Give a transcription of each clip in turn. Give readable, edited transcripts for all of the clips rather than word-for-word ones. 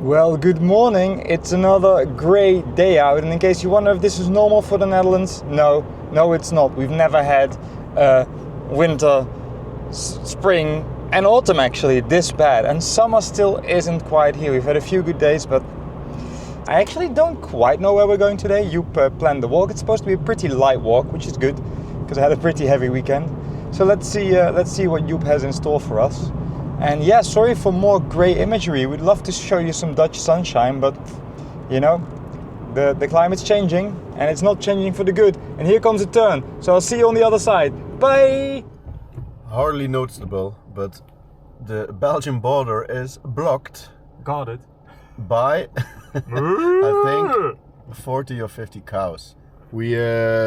Well, good morning. It's another great day out, and in case you wonder if this is normal for the Netherlands, no it's not. We've never had winter, spring and autumn actually this bad, and summer still isn't quite here. We've had a few good days, but I actually don't quite know where we're going today. Joep planned the walk. It's supposed to be a pretty light walk, which is good because I had a pretty heavy weekend. So let's see what Joep has in store for us. And yeah, sorry for more grey imagery. We'd love to show you some Dutch sunshine, but you know, the climate's changing and it's not changing for the good. And here comes a turn. So I'll see you on the other side. Bye! Hardly noticeable, but the Belgian border is blocked. Got it. By, I think, 40 or 50 cows. We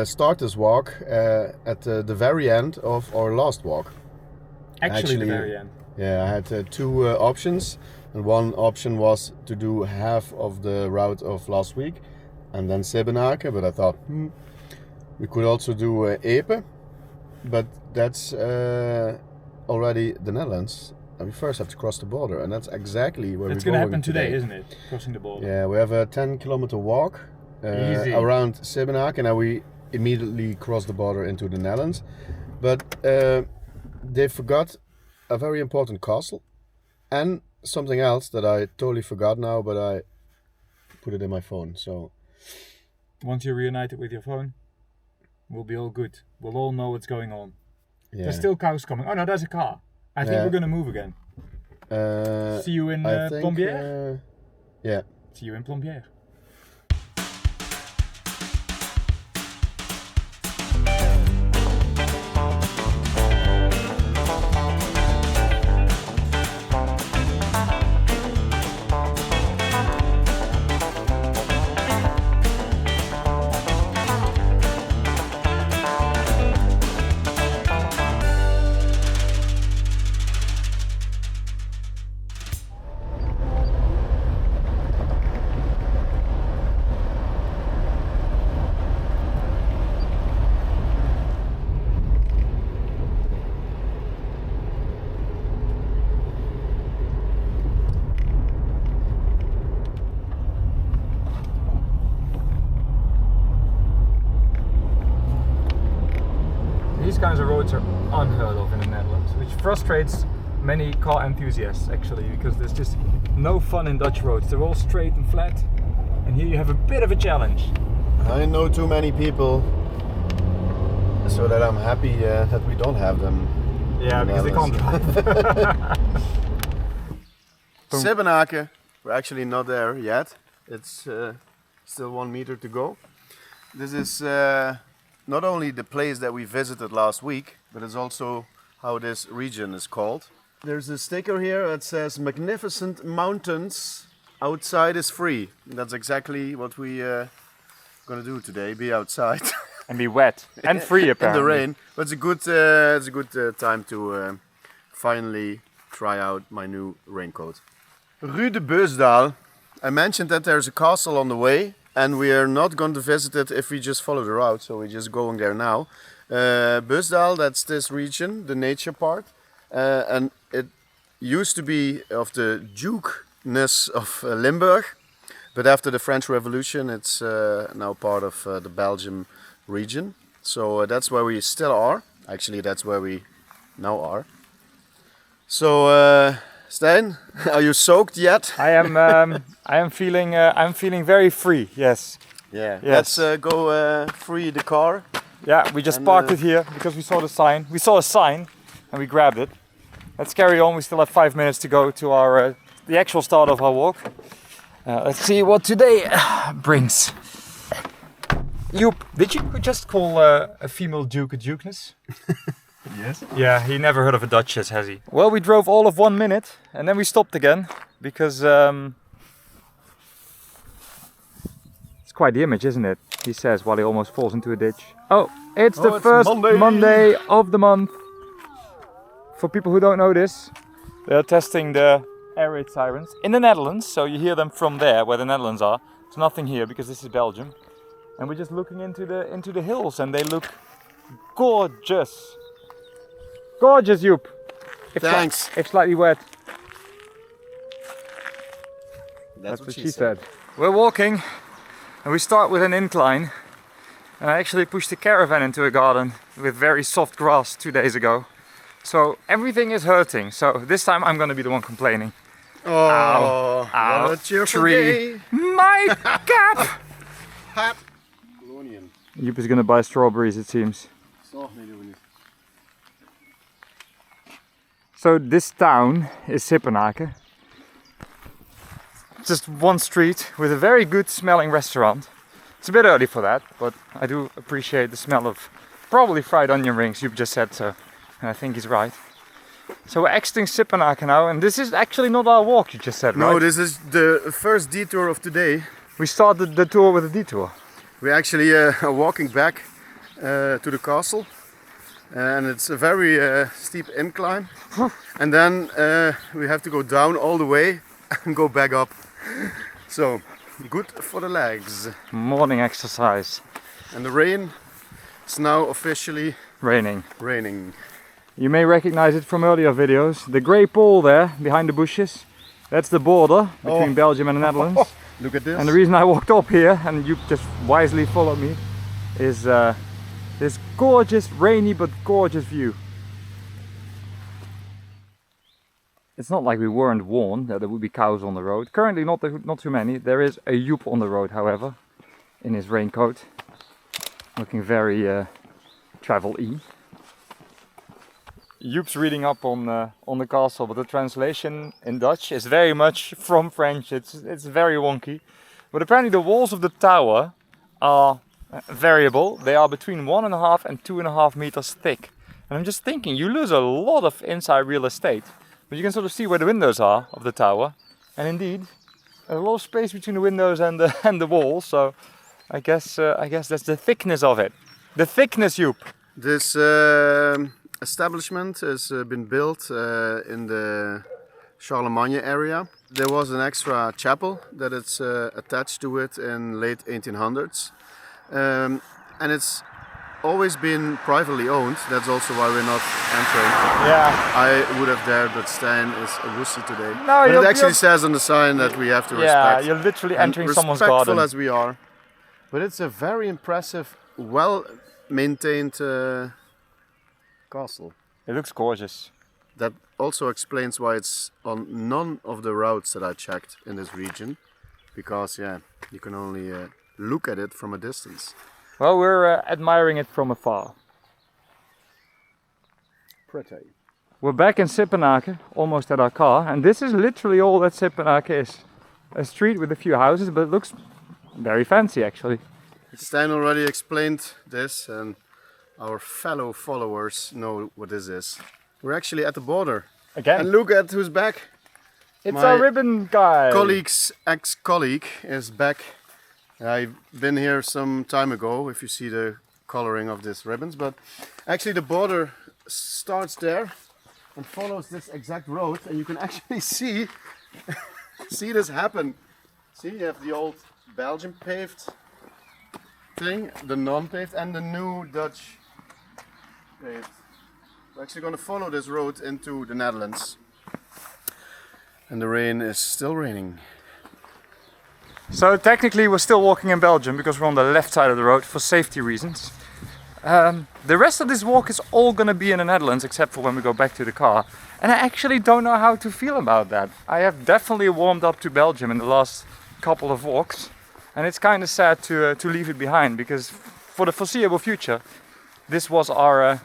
start this walk at the very end of our last walk. Actually the very end. Yeah, I had two options, and one option was to do half of the route of last week and then Sippenaeken, but I thought we could also do Epe, but that's already the Netherlands, and we first have to cross the border, and that's exactly where we're going. It's going to happen today, isn't it? Crossing the border. Yeah, we have a 10-kilometer walk around Sippenaeken, and we immediately cross the border into the Netherlands, but they forgot a very important castle and something else that I totally forgot now, but I put it in my phone. So once you're reunited with your phone, we'll be all good. We'll all know what's going on. Yeah. There's still cows coming. Oh no, there's a car. I think we're gonna move again. See you in Plombières? Yeah. See you in Plombières. These kinds of roads are unheard of in the Netherlands, which frustrates many car enthusiasts actually, because there's just no fun in Dutch roads. They're all straight and flat, and here you have a bit of a challenge. I know too many people, so that I'm happy that we don't have them. Yeah, because they can't drive. Sippenaeken, we're actually not there yet. It's still 1 meter to go. This is not only the place that we visited last week, but it's also how this region is called. There's a sticker here that says "Magnificent Mountains, outside is free." That's exactly what we're gonna do today, be outside. And be wet and free apparently. In the rain, but it's a good time to finally try out my new raincoat. Rue de Beusdaal. I mentioned that there's a castle on the way, and we are not going to visit it if we just follow the route, so we're just going there now. Beusdaal, that's this region, the nature part, and it used to be of the Dukeness of Limburg, but after the French Revolution it's now part of the Belgium region. So that's where we still are. Actually, that's where we now are. So Stijn, are you soaked yet? I am. I'm feeling very free. Yes. Yeah. Yes. Let's go free the car. Yeah, we just parked it here because we saw the sign. We saw a sign, and we grabbed it. Let's carry on. We still have 5 minutes to go to our the actual start of our walk. Let's see what today brings. Joep, did you just call a female duke a dukeness? Yes. Yeah, he never heard of a duchess, has he? Well, we drove all of 1 minute and then we stopped again because it's quite the image, isn't it? He says while he almost falls into a ditch. Oh, it's the first Monday of the month. For people who don't know this, they're testing the air raid sirens in the Netherlands, so you hear them from there where the Netherlands are. There's nothing here because this is Belgium. And we're just looking into the hills and they look gorgeous. Gorgeous, Joep. Thanks. If slightly wet. That's what she said. We're walking and we start with an incline. And I actually pushed the caravan into a garden with very soft grass 2 days ago. So everything is hurting. So this time I'm gonna be the one complaining. Oh, ow, what a cheerful tree. day. My cap! Hap. Koloniën. Joep is gonna buy strawberries, it seems. So this town is Sippenaeken. Just one street with a very good smelling restaurant. It's a bit early for that, but I do appreciate the smell of probably fried onion rings. Joep just said so, and I think he's right. So we're exiting Sippenaeken now, and this is actually not our walk, you just said, right? No, this is the first detour of today. We started the tour with a detour. We actually are walking back to the castle, and it's a very steep incline. And then we have to go down all the way and go back up. So, good for the legs. Morning exercise. And the rain is now officially Raining. raining. You may recognize it from earlier videos. The grey pole there behind the bushes, that's the border between Belgium and the Netherlands. Look at this. And the reason I walked up here, and you just wisely followed me, is this gorgeous, rainy but gorgeous view. It's not like we weren't warned that there would be cows on the road. Currently not too many. There is a Joep on the road, however, in his raincoat. Looking very travel-y. Joep's reading up on the castle, but the translation in Dutch is very much from French. It's very wonky. But apparently the walls of the tower are variable. They are between 1.5 and 2.5 meters thick. And I'm just thinking, you lose a lot of inside real estate. But you can sort of see where the windows are of the tower. And indeed, a lot of space between the windows and the walls. So I guess that's the thickness of it. The thickness, Joep. This establishment has been built in the Charlemagne area. There was an extra chapel that is attached to it in late 1800s. And it's always been privately owned. That's also why we're not entering. Yeah. I would have dared, but Stijn is a wussy today. No, but it actually says on the sign that we have to respect. Yeah, you're literally entering someone's respectful garden. as we are. But it's a very impressive, well-maintained castle. It looks gorgeous. That also explains why it's on none of the routes that I checked in this region. Because, yeah, you can only look at it from a distance. Well, we're admiring it from afar. Pretty. We're back in Sippenaeken, almost at our car, and this is literally all that Sippenaeken is. A street with a few houses, but it looks very fancy actually. Stijn already explained this, and our fellow followers know what this is. We're actually at the border. Again. And look at who's back. It's My our ribbon guy. Colleague's ex-colleague is back. I've been here some time ago, if you see the coloring of these ribbons, but actually the border starts there and follows this exact road, and you can actually see this happen. See, you have the old Belgian paved thing, the non-paved, and the new Dutch paved. We're actually going to follow this road into the Netherlands, and the rain is still raining. So technically we're still walking in Belgium because we're on the left side of the road for safety reasons. The rest of this walk is all gonna be in the Netherlands except for when we go back to the car. And I actually don't know how to feel about that. I have definitely warmed up to Belgium in the last couple of walks. And it's kind of sad to leave it behind because for the foreseeable future, this was our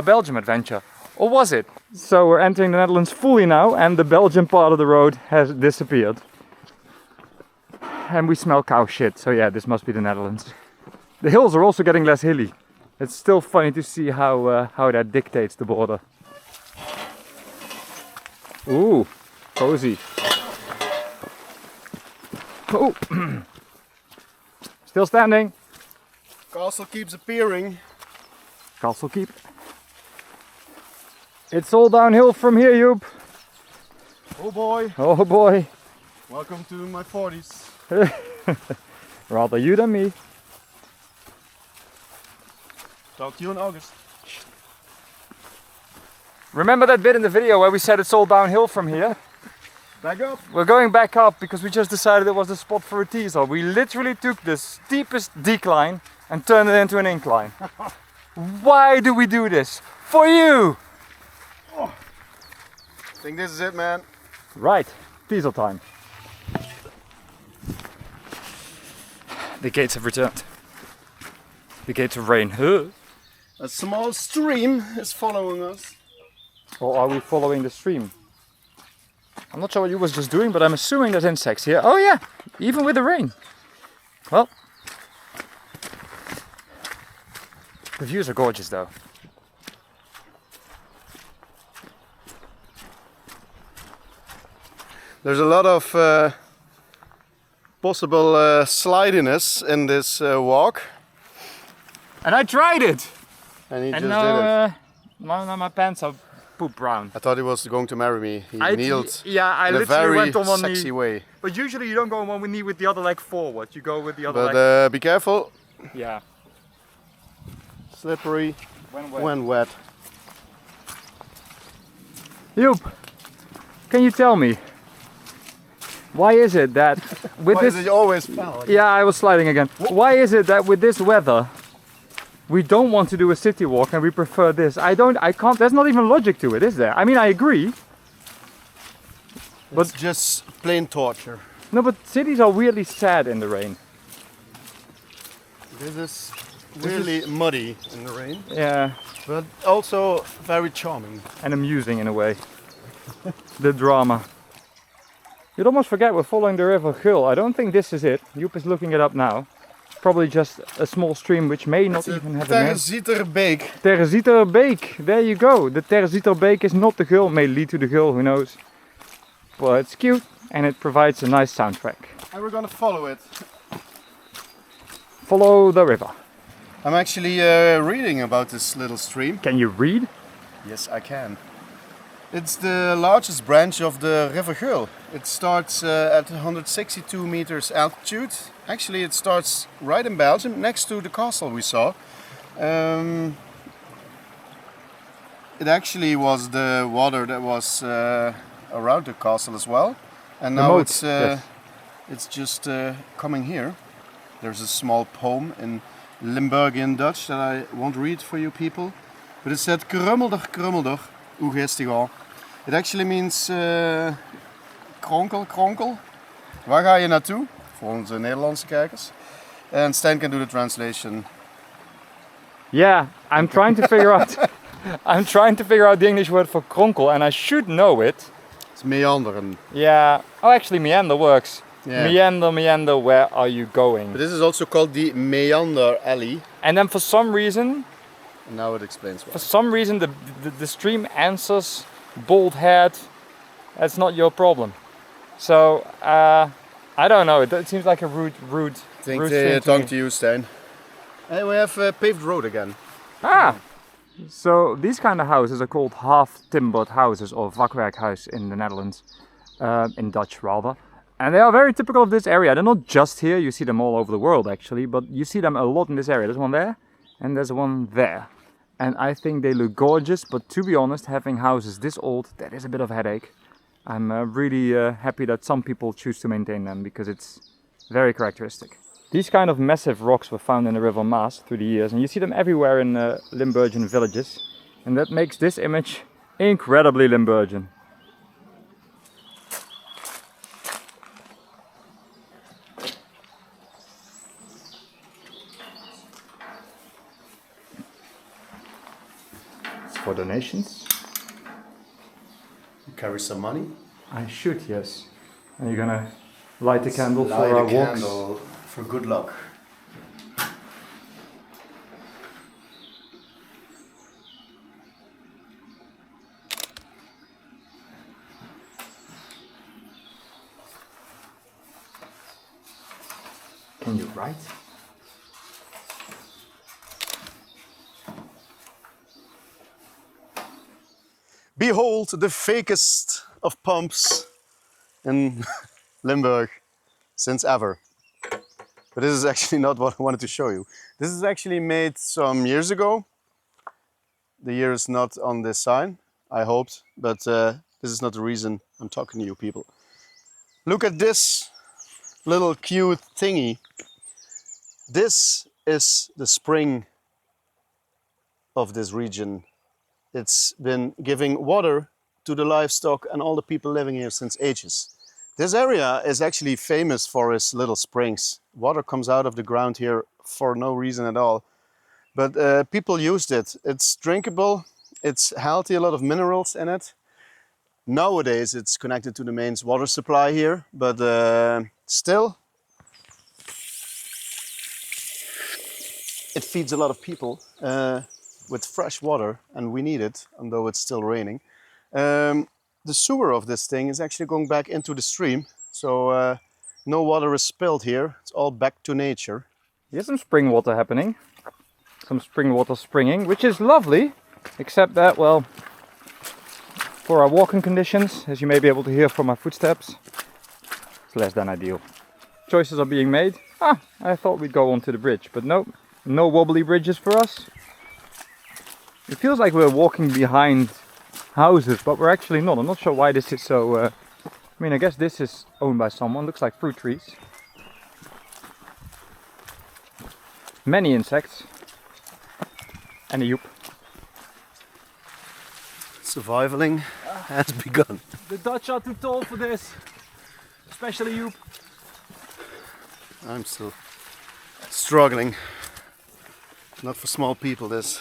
Belgium adventure. Or was it? So we're entering the Netherlands fully now and the Belgian part of the road has disappeared. And we smell cow shit, so yeah, this must be the Netherlands. The hills are also getting less hilly. It's still funny to see how that dictates the border. Ooh, cozy. Oh, still standing. Castle keeps appearing. Castle keep. It's all downhill from here, Joep. Oh boy. Oh boy. Welcome to my 40s. Rather you than me. Talk to you in August. Remember that bit in the video where we said it's all downhill from here? Back up. We're going back up because we just decided it was the spot for a teaser. We literally took the steepest decline and turned it into an incline. Why do we do this? For you! I think this is it, man. Right, teaser time. The gates have returned. The gates of rain. A small stream is following us. Or are we following the stream? I'm not sure what you was just doing, but I'm assuming there's insects here. Oh yeah, even with the rain. Well, the views are gorgeous though. There's a lot of possible slidiness in this walk. And I tried it! And he And just now, did it. now my pants are poop brown. I thought he was going to marry me. He kneeled I in a literally very went on one sexy knee. way. But usually you don't go on one knee with the other leg forward. You go with the other But leg. be careful, Yeah. slippery When wet. when wet. Joep, can you tell me, why is it that with Why this... does it always fell? Yeah, I was sliding again. Why is it that with this weather, we don't want to do a city walk and we prefer this? I can't, there's not even logic to it, is there? I mean, I agree. But it's just plain torture. No, but cities are weirdly sad in the rain. This is really muddy in the rain, Yeah, but also very charming. and amusing in a way. The drama. You'd almost forget we're following the river Geul. I don't think this is it. Joep is looking it up now. Probably just a small stream which may not even have a name. Ttartisan. Ttartisan. There you go. The Ttartisan is not the Geul. May lead to the Geul, who knows. Well, it's cute and it provides a nice soundtrack. And we're gonna follow it. Follow the river. I'm actually reading about this little stream. Can you read? Yes, I can. It's the largest branch of the river Geul. It starts at 162 meters altitude. Actually, it starts right in Belgium, next to the castle we saw. It actually was the water that was around the castle as well, and The now moat, it's yes. it's just coming here. There's a small poem in Limburgian Dutch that I won't read for you people, but it said krummelder, krummelder, hoe geest die al. It actually means kronkel, kronkel. Waar ga je naartoe? Voor onze Nederlandse kijkers. And Stan can do the translation. Yeah, I'm trying to figure out. I'm trying to figure out the English word for kronkel, and I should know it. It's meanderen. Yeah. Oh, actually, meander works. Yeah. Meander, meander. Where are you going? But this is also called the Meander Alley. And then for some reason, And now it explains why. the stream answers bald head. That's not your problem. So I don't know. It seems like a rude. I think rude they stream to talk me. to you, Stan. And we have paved road again. Ah. So these kind of houses are called half-timbered houses, or vakwerkhuis in the Netherlands, in Dutch rather. And they are very typical of this area. They're not just here, you see them all over the world actually, but you see them a lot in this area. There's one there, and there's one there. And I think they look gorgeous, but to be honest, having houses this old, that is a bit of a headache. I'm really happy that some people choose to maintain them, because it's very characteristic. These kind of massive rocks were found in the river Meuse through the years, and you see them everywhere in Limburgian villages. And that makes this image incredibly Limburgian. For donations. You carry some money. I should, yes. And you're gonna light the candle for Light our a walks. candle for good luck. Can you write? Behold the fakest of pumps in Limburg since ever. But this is actually not what I wanted to show you. This is actually made some years ago. The year is not on this sign, I hoped, but this is not the reason I'm talking to you people. Look at this little cute thingy. This is the spring of this region. It's been giving water to the livestock and all the people living here since ages. This area is actually famous for its little springs. Water comes out of the ground here for no reason at all. But people used it. It's drinkable, it's healthy, a lot of minerals in it. Nowadays it's connected to the main water supply here, but still it feeds a lot of people with fresh water, and we need it, although it's still raining. The sewer of this thing is actually going back into the stream, so no water is spilled here. It's all back to nature. Here's some spring water happening. Some spring water springing, which is lovely, except that, well, for our walking conditions, as you may be able to hear from my footsteps, it's less than ideal. Choices are being made. I thought we'd go onto the bridge, but nope, no wobbly bridges for us. It feels like we're walking behind houses, but we're actually not. I'm not sure why this is so... I mean, I guess this is owned by someone. Looks like fruit trees. Many insects. And a yoop. Surviving has begun. The Dutch are too tall for this. Especially yoop. I'm still struggling. Not for small people, this.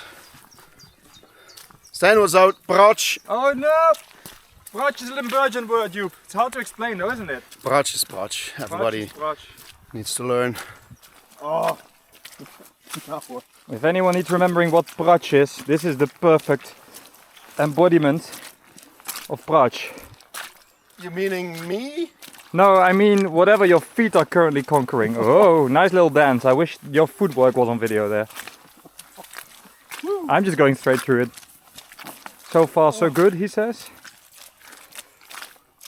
Stijn was out. Brach. Oh no! Brach is a Limburgian word, Joep. It's hard to explain though, isn't it? Brach is brach. Everybody needs to learn. Oh! If anyone needs remembering what brach is, this is the perfect embodiment of brach. You meaning me? No, I mean whatever your feet are currently conquering. Oh, nice little dance. I wish your footwork was on video there. I'm just going straight through it. So far so good, he says.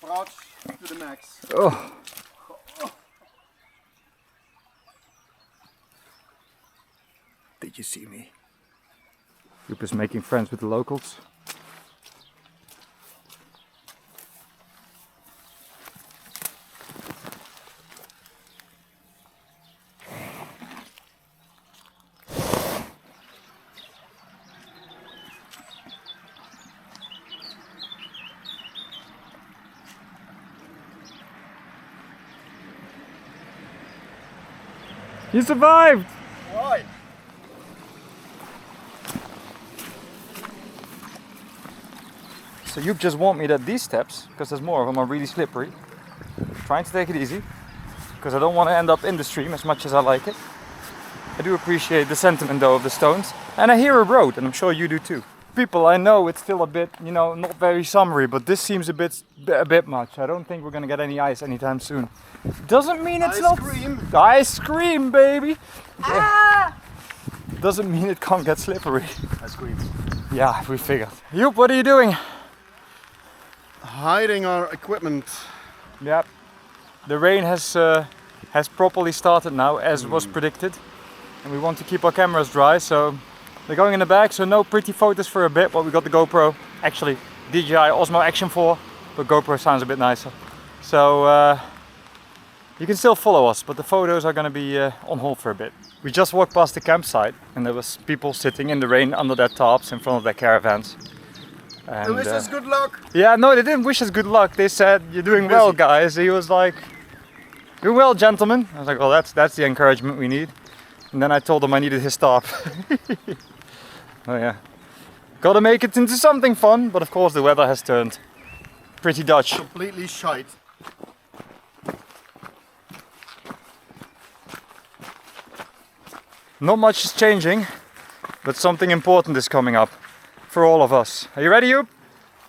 Brach to the max. Oh. Did you see me? Joep is making friends with the locals. You survived! Why? So you just warned me that these steps, because there's more of them, are really slippery. Trying to take it easy, because I don't want to end up in the stream as much as I like it. I do appreciate the sentiment though of the stones. And I hear a road, and I'm sure you do too. People, I know it's still a bit, you know, not very summery, but this seems a bit much. I don't think we're gonna get any ice anytime soon. Doesn't mean it's not... Ice cream, baby! Ah! Doesn't mean it can't get slippery. Ice cream. Yeah, we figured. Joep, what are you doing? Hiding our equipment. Yep. The rain has properly started now, as was predicted. And we want to keep our cameras dry, so they're going in the bag, so no pretty photos for a bit, but we got the GoPro. Actually, DJI Osmo Action 4, but GoPro sounds a bit nicer. So you can still follow us, but the photos are going to be on hold for a bit. We just walked past the campsite and there was people sitting in the rain under their tarps in front of their caravans. And, they wish us good luck. Yeah, no, they didn't wish us good luck. They said, "You're doing well, guys." He was like, "Doing well, gentlemen." I was like, "Well, that's the encouragement we need." And then I told him I needed his tarp. Oh yeah, gotta make it into something fun. But of course, the weather has turned pretty Dutch. Completely shite. Not much is changing, but something important is coming up for all of us. Are you ready, Joep?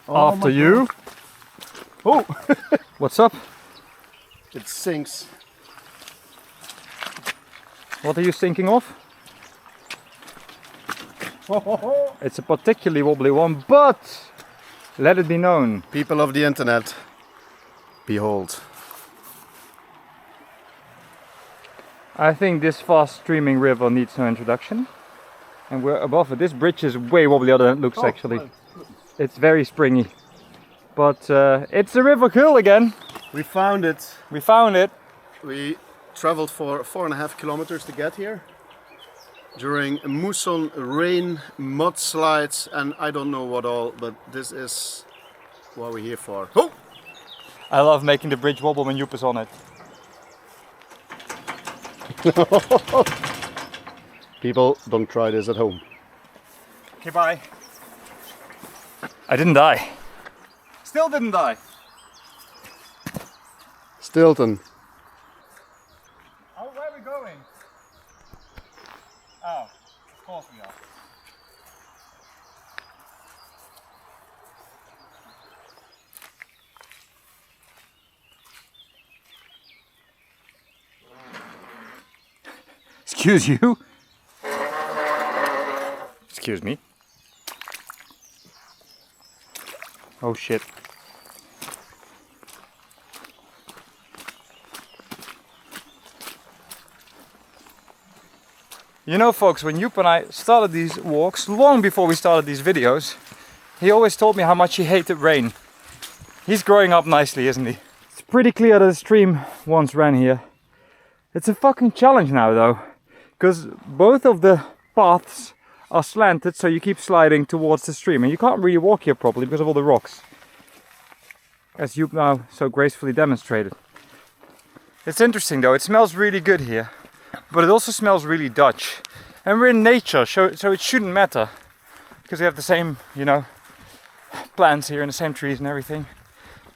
Oh, after you. Oh, what's up? It sinks. What are you thinking of? It's a particularly wobbly one, but let it be known. People of the internet, behold. I think this fast streaming river needs no introduction. And we're above it. This bridge is way wobblier than it looks actually. It's very springy. But it's the River Geul again. We found it. We found it. We traveled for 4.5 kilometers to get here. During mousson, rain, mudslides and I don't know what all, but this is what we're here for. Oh! I love making the bridge wobble when Joep is on it. People, don't try this at home. Okay, bye. I didn't die. Still didn't die. Stilton. Oh, where are we going? Oh, of course we are. Excuse you? Excuse me. Oh shit. You know, folks, when Joep and I started these walks, long before we started these videos, he always told me how much he hated rain. He's growing up nicely, isn't he? It's pretty clear that a stream once ran here. It's a fucking challenge now though, because both of the paths are slanted, so you keep sliding towards the stream and you can't really walk here properly because of all the rocks, as Joep now so gracefully demonstrated. It's interesting though, it smells really good here, but it also smells really Dutch. And we're in nature, so it shouldn't matter, because we have the same, you know, plants here and the same trees and everything.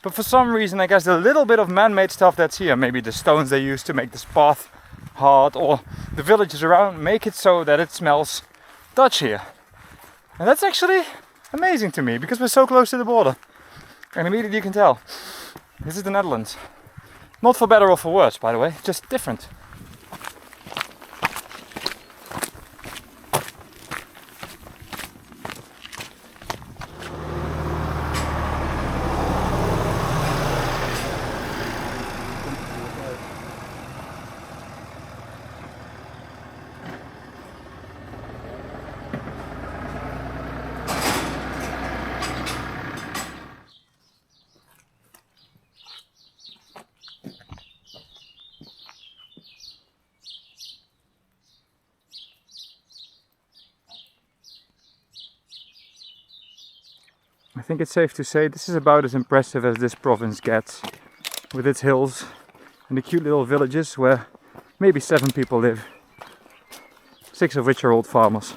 But for some reason, I guess the little bit of man-made stuff that's here, maybe the stones they use to make this path hard, or the villages around, make it so that it smells Dutch here. And that's actually amazing to me, because we're so close to the border. And immediately you can tell, this is the Netherlands. Not for better or for worse, by the way, just different. I think it's safe to say this is about as impressive as this province gets, with its hills and the cute little villages where maybe 7 people live, 6 of which are old farmers.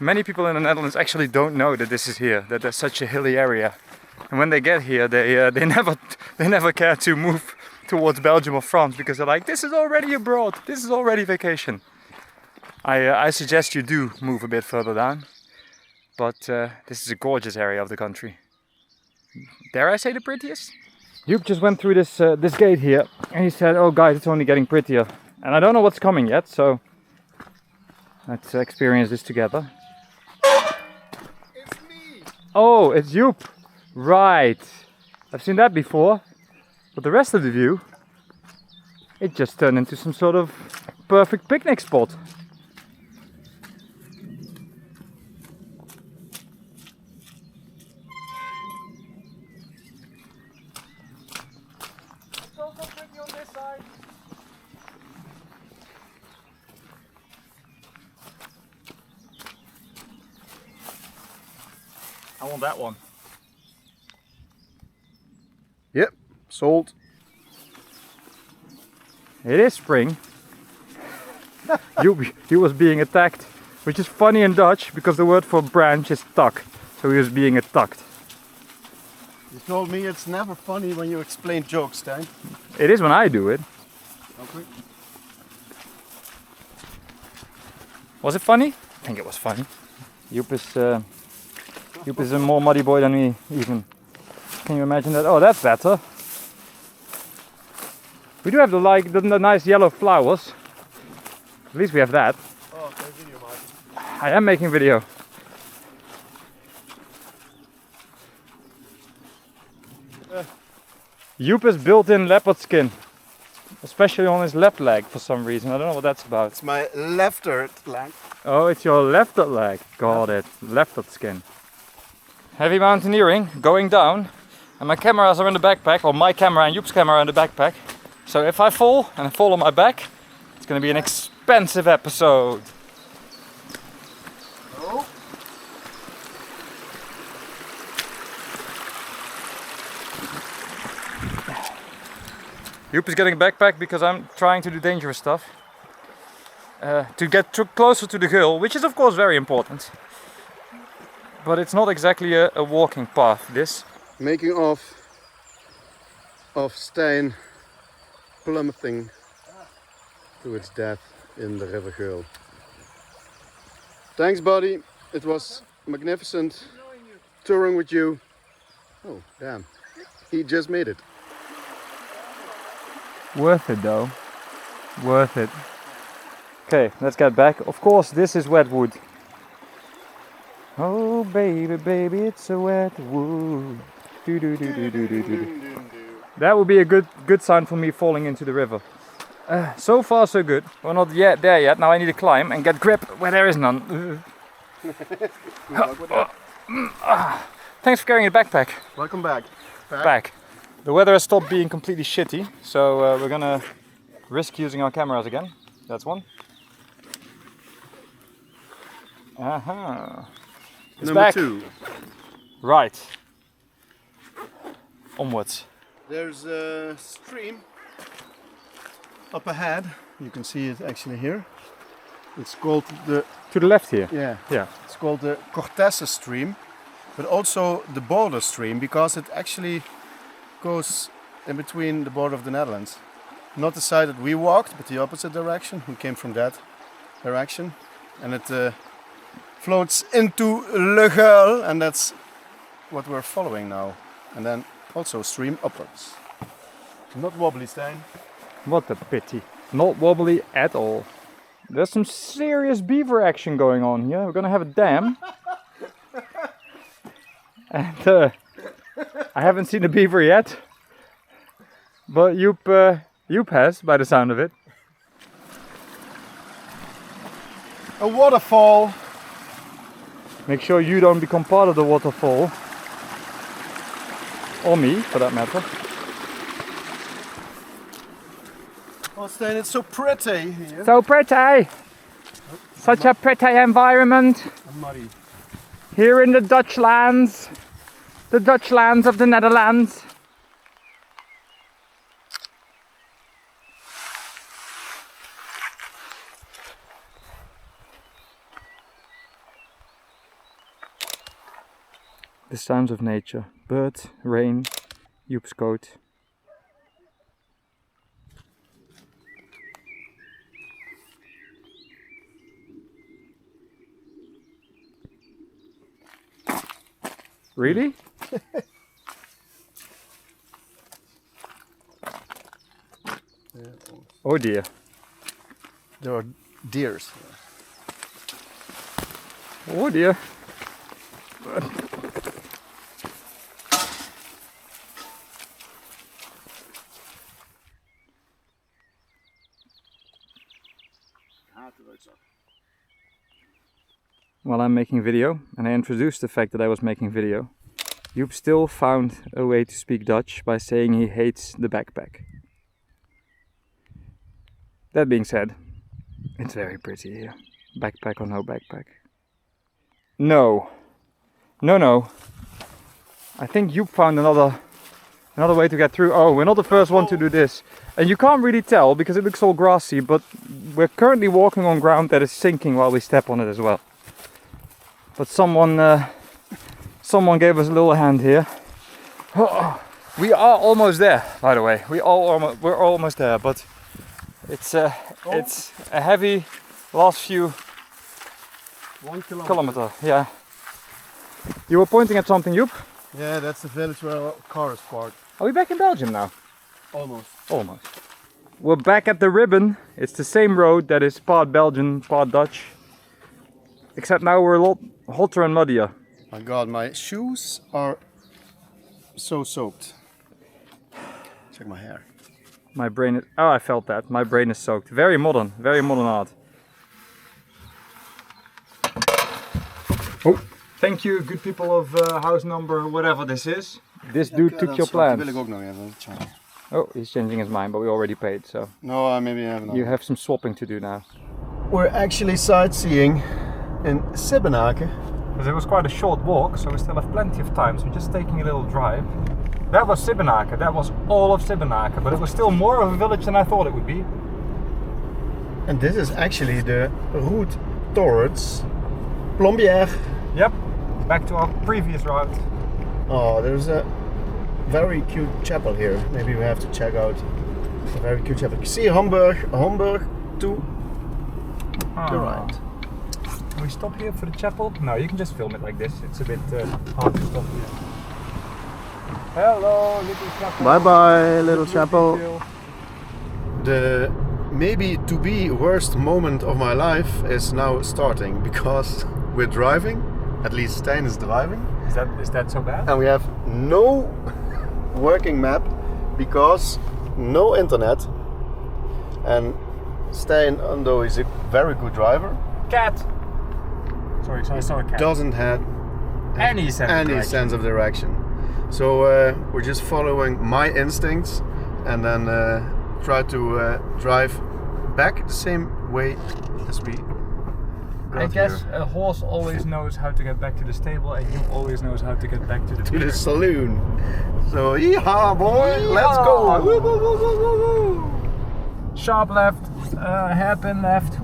Many people in the Netherlands actually don't know that this is here, that there's such a hilly area. And when they get here, they never care to move towards Belgium or France, because they're like, this is already abroad, this is already vacation. I suggest you do move a bit further down, but this is a gorgeous area of the country. Dare I say the prettiest? Joep just went through this gate here and he said, oh guys, it's only getting prettier. And I don't know what's coming yet, so let's experience this together. It's me! Oh, it's Joep! Right! I've seen that before, but the rest of the view, it just turned into some sort of perfect picnic spot. I want that one. Yep, sold. It is spring. He was being attacked, which is funny in Dutch because the word for branch is tak. So he was being attacked. You told me it's never funny when you explain jokes, Stijn. It is when I do it. Okay. Was it funny? I think it was funny. Joep is a more muddy boy than me, even. Can you imagine that? Oh, that's better. We do have the nice yellow flowers. At least we have that. Oh, okay, video, Mike. I am making video. Joep is built-in leopard skin, especially on his left leg for some reason. I don't know what that's about. It's my left leg. Oh, it's your left leg. Got it. Leopard skin. heavy mountaineering, going down, and my cameras are in the backpack, or my camera and Joep's camera are in the backpack. So if I fall, and I fall on my back, it's gonna be an expensive episode. Oh. Joep is getting a backpack because I'm trying to do dangerous stuff. To get closer to the Geul, which is of course very important. But it's not exactly a walking path, this. Making off of Stijn plummeting to its death in the River Geul. Thanks buddy, it was magnificent touring with you. Oh damn, he just made it. Worth it though, worth it. Okay, let's get back. Of course this is wet wood. Oh baby, baby, it's a wet wood. Do, do, do, do, do, do, do. That would be a good sign for me falling into the river. So far so good. We're not yet there yet. Now I need to climb and get grip where there is none. Thanks for carrying a backpack. Welcome back. Back. The weather has stopped being completely shitty, so we're gonna risk using our cameras again. That's one. It's Number back. 2. Right. Onwards. There's a stream up ahead. You can see it actually here. It's called the To the left here. yeah. It's called the Ttartisan stream, but also the border stream because it actually goes in between the border of the Netherlands. Not the side that we walked, but the opposite direction. We came from that direction, and it floats into Le Geul, and that's what we're following now. And then also stream upwards. Not wobbly, Stijn. What a pity. Not wobbly at all. There's some serious beaver action going on here. We're gonna have a dam. And I haven't seen a beaver yet. But Joep has, by the sound of it. A waterfall. Make sure you don't become part of the waterfall. Or me, for that matter. Oh, Stijn, it's so pretty here. So pretty! Such a pretty environment. Muddy. Here in the Dutch lands. The Dutch lands of the Netherlands. The sounds of nature. Birds, rain, Joep's coat. Really? Oh dear. There are deers. Oh dear. While I'm making video, and I introduced the fact that I was making video, Joep still found a way to speak Dutch by saying he hates the backpack. That being said, it's very pretty here. Backpack or no backpack. No. No. I think Joep found another way to get through. Oh, we're not the first one to do this. And you can't really tell because it looks all grassy, but we're currently walking on ground that is sinking while we step on it as well. But someone gave us a little hand here. Oh, we are almost there, by the way. We're almost there, but it's a heavy last few 1 kilometer. Yeah. You were pointing at something, Joep? Yeah, that's the village where our car is parked. Are we back in Belgium now? Almost. Almost. We're back at the ribbon. It's the same road that is part Belgian, part Dutch. Except now we're a lot hotter and muddier. My god, my shoes are so soaked. Check my hair. My brain is... Oh, I felt that. My brain is soaked. Very modern art. Oh, Thank you, good people of house number whatever this is. This dude took your plans. Die wil ik ook nog even checken. Oh, he's changing his mind, but we already paid, so. No, maybe I have another. You have some swapping to do now. We're actually sightseeing in Sippenaeken. Because it was quite a short walk, so we still have plenty of time, so we're just taking a little drive. That was Sippenaeken, that was all of Sippenaeken, but it was still more of a village than I thought it would be. And this is actually the route towards Plombières. Yep, back to our previous route. Oh, there's a very cute chapel here. Maybe we have to check out a very cute chapel. You see Hamburg to the right. Can we stop here for the chapel? No, you can just film it like this. It's a bit hard to stop here. Hello, little chapel. Bye bye, little chapel. The maybe to be worst moment of my life is now starting because we're driving. At least Stijn is driving. Is that so bad? And we have no working map because no internet. And Stijn, although he's a very good driver, Cat! Sorry, I saw a cat. doesn't have any sense of direction. So we're just following my instincts and then try to drive back the same way as we got I guess here. a horse always knows how to get back to the stable, and you always knows how to get back to the To beer. the saloon. So yeehaw boy, let's go! Woo, woo, woo, woo, woo, woo. Sharp left, hairpin left.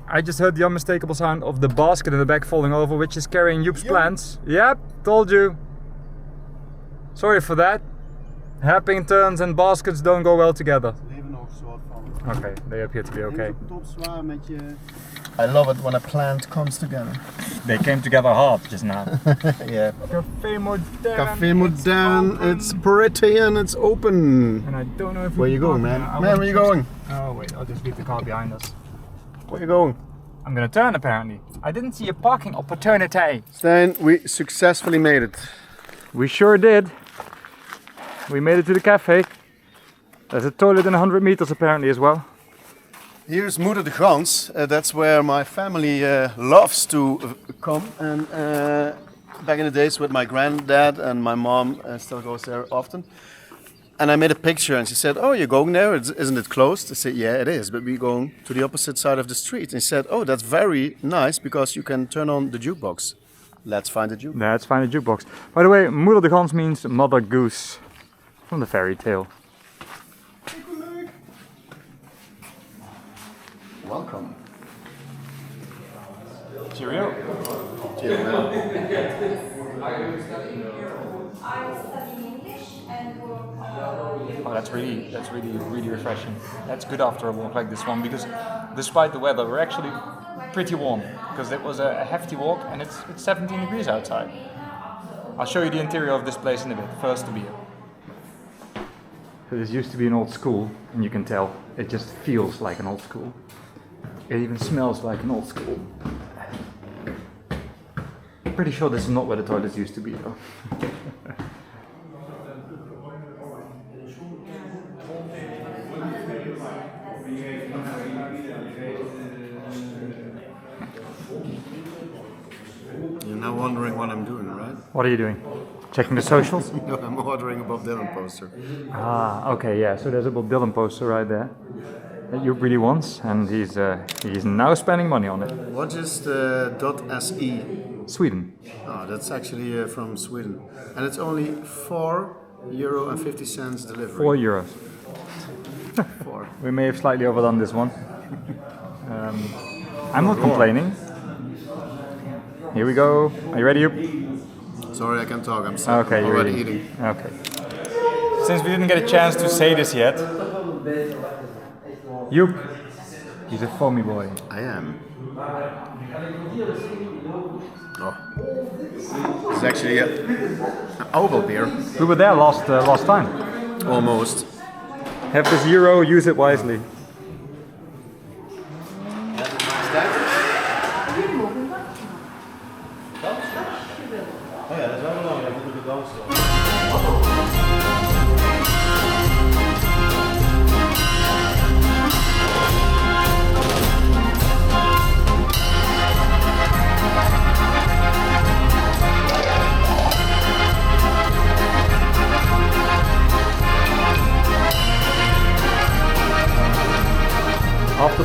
I just heard the unmistakable sound of the basket in the back falling over, which is carrying Joep's plants. Yep, told you. Sorry for that. Hairpin turns and baskets don't go well together. Okay, they appear to be okay. I love it when a plant comes together. They came together hard just now. Yeah. Café Modern. Café Modern, it's pretty and it's open. And I don't know if Where you going, man? Man, where you going? Oh wait, I'll just leave the car behind us. Where you going? I'm gonna turn apparently. I didn't see a parking opportunity. Stijn, we successfully made it. We sure did. We made it to the cafe. There's a toilet in 100 meters apparently as well. Here's Moeder de Gans. That's where my family loves to come. And back in the days with my granddad and my mom still goes there often. And I made a picture and she said, oh, you're going there? Isn't it closed? I said, yeah, it is, but we're going to the opposite side of the street. And she said, oh, that's very nice because you can turn on the jukebox. Let's find the jukebox. Let's find a jukebox. By the way, Moeder de Gans means Mother Goose from the fairy tale. Welcome. Cheerio. Cheerio. Oh, that's really refreshing. That's good after a walk like this one because despite the weather, we're actually pretty warm because it was a hefty walk and it's 17 degrees outside. I'll show you the interior of this place in a bit. First, the beer. So this used to be an old school, and you can tell it just feels like an old school. It even smells like an old school. Pretty sure this is not where the toilets used to be though. You're now wondering what I'm doing, right? What are you doing? Checking the socials? No, I'm ordering a Bob Dylan poster. Ah, okay, yeah. So there's a Bob Dylan poster right there that you really wants, and he's now spending money on it. What is the .se? Sweden. Oh, that's actually from Sweden. And it's only €4.50 delivery. 4 euros. 4. We may have slightly overdone this one. I'm not complaining. Here we go. Are you ready, Joep? Sorry, I can't talk. I'm sorry. Okay, I'm you're already ready. eating. Okay. Since we didn't get a chance to say this yet, Joep, he's a foamy boy. I am. Oh. This is actually an oval beer. We were there last time. Almost. Have this euro, use it wisely.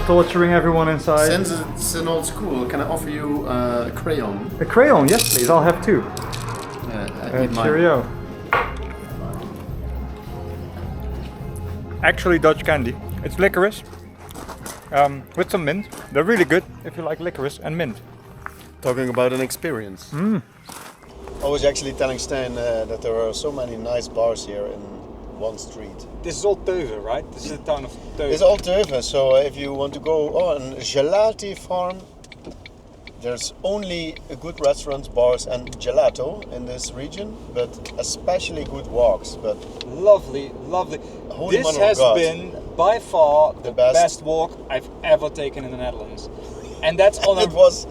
torturing everyone inside. Since it's an old school, can I offer you a crayon? A crayon, yes please, I'll have two. Cheerio. Actually Dutch candy. It's licorice with some mint. They're really good if you like licorice and mint. Talking about an experience. I was actually telling Stijn that there are so many nice bars here in one street. This is all Teuven, right? This is the town of Teuven. It's all Teuven, so if you want to go on gelati farm, there's only good restaurants, bars and gelato in this region, but especially good walks. But lovely. This has been by far the best walk I've ever taken in the Netherlands. And that's on it was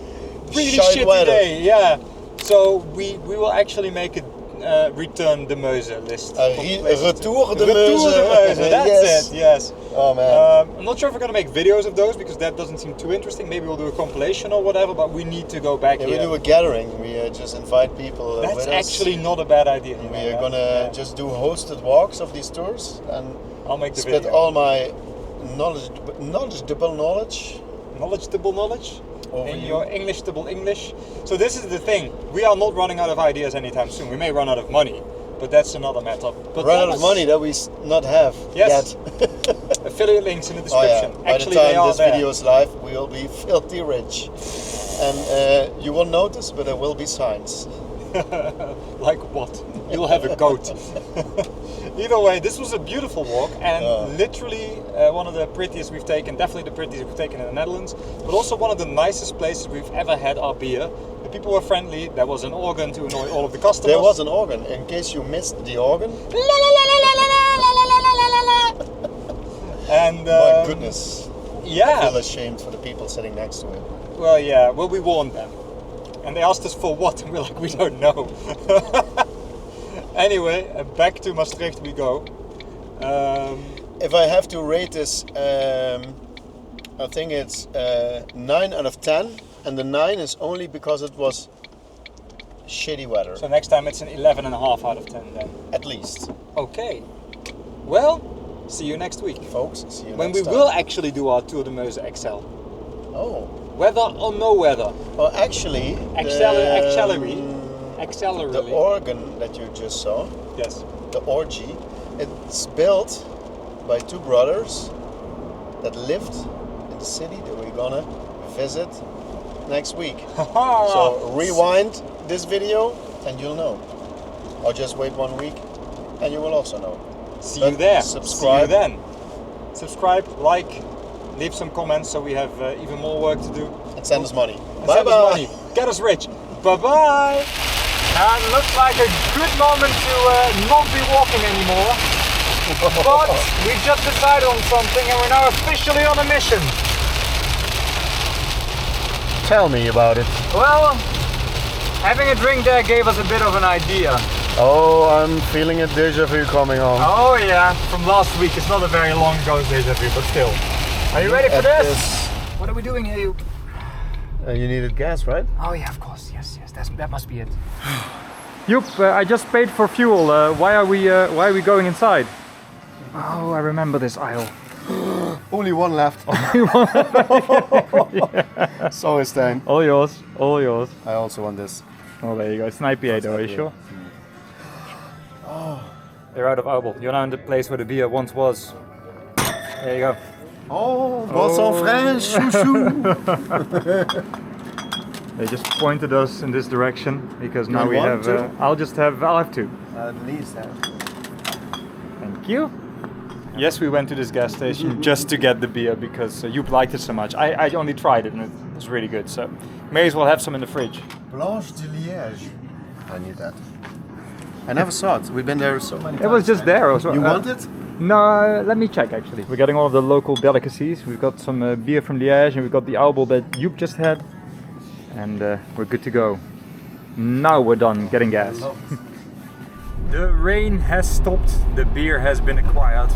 really shitty day, yeah. So we will actually make a return de Meuse list. Retour de Meuse, that's yes. it, yes. Oh man. I'm not sure if we're going to make videos of those because that doesn't seem too interesting. Maybe we'll do a compilation or whatever, but we need to go back here. We do a gathering, we just invite people That's with actually not a bad idea. We are gonna just do hosted walks of these tours and I'll make the spit video. all my knowledgeable knowledge in your Englishtable English. So this is the thing. We are not running out of ideas anytime soon. We may run out of money, but that's another matter. But run out of money that we not have yet. Affiliate links in the description. Oh, yeah. Actually, by the time this video is live, we will be filthy rich. And you won't notice, but there will be signs. Like what? You'll have a goat. Either way, this was a beautiful walk and literally one of the prettiest we've taken, definitely the prettiest we've taken in the Netherlands, but also one of the nicest places we've ever had our beer. The people were friendly, there was an organ to annoy all of the customers. There was an organ, in case you missed the organ. And my goodness, yeah. I feel ashamed for the people sitting next to it. Well, yeah, well we warned them. And they asked us for what, and we're like, we don't know. Anyway, back to Maastricht we go. If I have to rate this, I think it's 9 out of 10. And the 9 is only because it was shitty weather. So next time it's an 11.5 out of 10 then? At least. Okay. Well, see you next week. Folks, see you when next time. we will actually do our Tour de Meuse XL. Oh. Weather or no weather? Well, actually... The organ that you just saw, yes, the orgy, it's built by two brothers that lived in the city that we're gonna visit next week. So rewind this video and you'll know. Or just wait 1 week and you will also know. See you there. Subscribe. See you then. Subscribe, like, leave some comments so we have even more work to do. And send us money. Bye bye. Get us rich. Bye bye. And looks like a good moment to not be walking anymore. But we just decided on something and we're now officially on a mission. Tell me about it. Well, having a drink there gave us a bit of an idea. Oh, I'm feeling a déjà vu coming on. Oh yeah, from last week. It's not a very long ago déjà vu, but still. Are you ready for this? What are we doing here? You needed gas, right? Oh yeah, of course. Yes. That must be it. Joep, I just paid for fuel. Why are we going inside? Oh, I remember this aisle. Only one left. Only one. Sorry, Stijn. All yours. All yours. I also want this. Oh, there you go. It's an IPA though, are you sure? Oh. You're out of Albel. You're now in the place where the beer once was. There you go. Oh, Boston French, chouchou. They just pointed us in this direction because now You we want have. I'll have two. At least. Thank you. Yes, we went to this gas station just to get the beer because you liked it so much. I only tried it and it was really good. So may as well have some in the fridge. Blanche de Liège. I need that. I never saw it. We've been there so many times. It was just there. Also, you want it? No, let me check actually. We're getting all of the local delicacies. We've got some beer from Liège and we've got the Albel that Joep just had. And we're good to go. Now we're done getting gas. The rain has stopped, the beer has been acquired,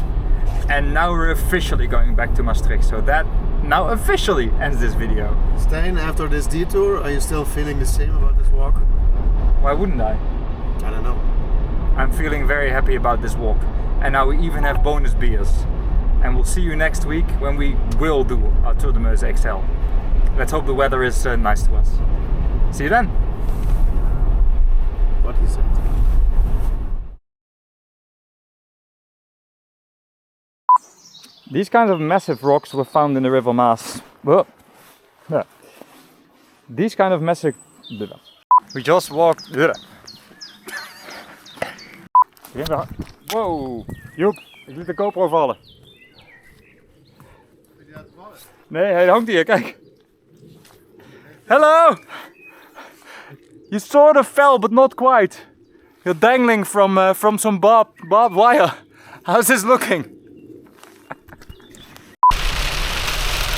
and now we're officially going back to Maastricht. So that now officially ends this video. Stijn, after this detour, are you still feeling the same about this walk? Why wouldn't I? I don't know. I'm feeling very happy about this walk. And now we even have bonus beers. and we'll see you next week when we will do our Tour de Meuse XL. Let's hope the weather is nice to us. See you then. What he said. These kinds of massive rocks were found in the river Maas. Whoa. Yeah. These kind of massive... We just walked... Wow. Joep, ik liet de GoPro vallen. Nee, hij hangt hier, kijk. Hello! You sort of fell, but not quite. You're dangling from some barbed wire. How's this looking?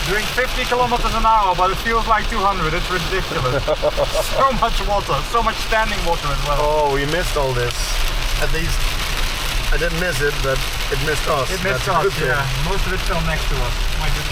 Doing 50 kilometers an hour, but it feels like 200. It's ridiculous. So much water, so much standing water as well. Oh, we missed all this. At least I didn't miss it, but it missed us. It missed us, yeah. Most of it fell next to us. My goodness.